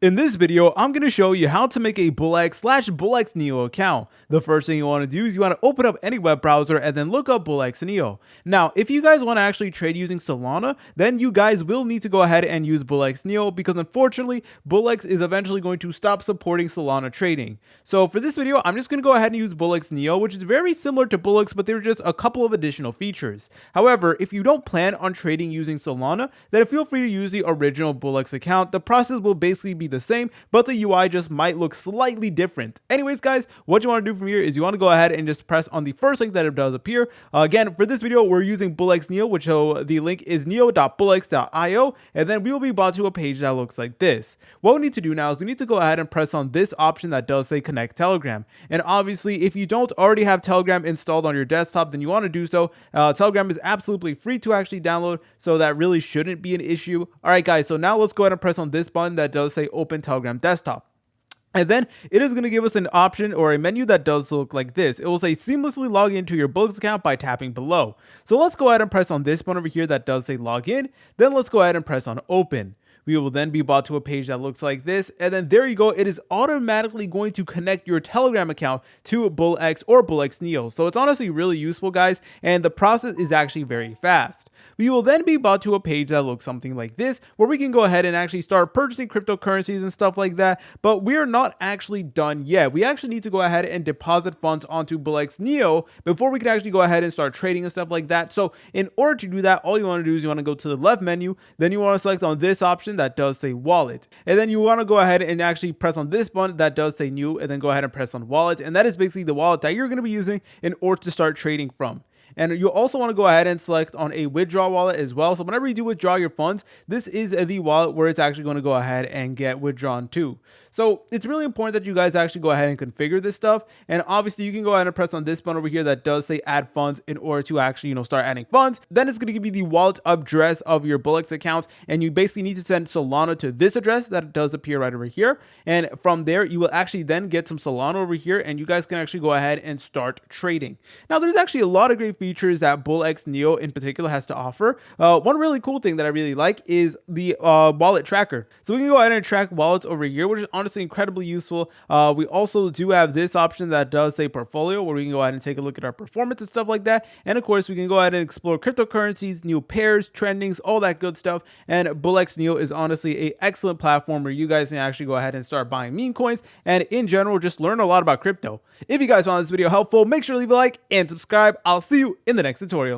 In this video, I'm going to show you how to make a Bullx/Bullx Neo account. The first thing you want to do is you want to open up any web browser and then look up Bullx Neo. Now, if you guys want to actually trade using Solana, then you guys will need to go ahead and use Bullx Neo because unfortunately, Bullx is eventually going to stop supporting Solana trading. So for this video, I'm just going to go ahead and use Bullx Neo, which is very similar to Bullx, but there are just a couple of additional features. However, if you don't plan on trading using Solana, then feel free to use the original Bullx account. The process will basically be the same, but the UI just might look slightly different. Anyways, guys, what you want to do from here is you want to go ahead and just press on the first link that it does appear. Again, for this video, we're using Bullx Neo, which the link is neo.bullx.io, and then we will be brought to a page that looks like this. What we need to do now is we need to go ahead and press on this option that does say connect Telegram. And obviously, if you don't already have Telegram installed on your desktop, then you want to do so. Telegram is absolutely free to actually download, so that really shouldn't be an issue. All right, guys, so now let's go ahead and press on this button that does say open Telegram desktop. And then it is going to give us an option or a menu that does look like this. It will say seamlessly log into your Bullx account by tapping below. So let's go ahead and press on this button over here that does say log in. Then let's go ahead and press on open. We will then be brought to a page that looks like this. And then there you go. It is automatically going to connect your Telegram account to Bullx or Bullx Neo. So it's honestly really useful, guys. And the process is actually very fast. We will then be brought to a page that looks something like this, where we can go ahead and actually start purchasing cryptocurrencies and stuff like that. But we're not actually done yet. We actually need to go ahead and deposit funds onto Bullx Neo before we can actually go ahead and start trading and stuff like that. So in order to do that, all you want to do is you want to go to the left menu. Then you want to select on this option that does say wallet. And then you want to go ahead and actually press on this button that does say new, and then go ahead and press on wallet. And that is basically the wallet that you're going to be using in order to start trading from. And you also want to go ahead and select on a withdraw wallet as well. So whenever you do withdraw your funds, this is the wallet where it's actually going to go ahead and get withdrawn to. So it's really important that you guys actually go ahead and configure this stuff. And obviously you can go ahead and press on this button over here that does say add funds in order to actually, start adding funds. Then it's going to give you the wallet address of your Bullx account. And you basically need to send Solana to this address that does appear right over here. And from there, you will actually then get some Solana over here, and you guys can actually go ahead and start trading. Now, there's actually a lot of great features that Bullx Neo in particular has to offer. One really cool thing that I really like is the wallet tracker. So we can go ahead and track wallets over here, which is honestly incredibly useful. We also do have this option that does say portfolio, where we can go ahead and take a look at our performance and stuff like that. And of course, we can go ahead and explore cryptocurrencies, new pairs, trendings, all that good stuff. And Bullx Neo is honestly an excellent platform where you guys can actually go ahead and start buying meme coins, and in general, just learn a lot about crypto. If you guys found this video helpful, make sure to leave a like and subscribe. I'll see you in the next tutorial.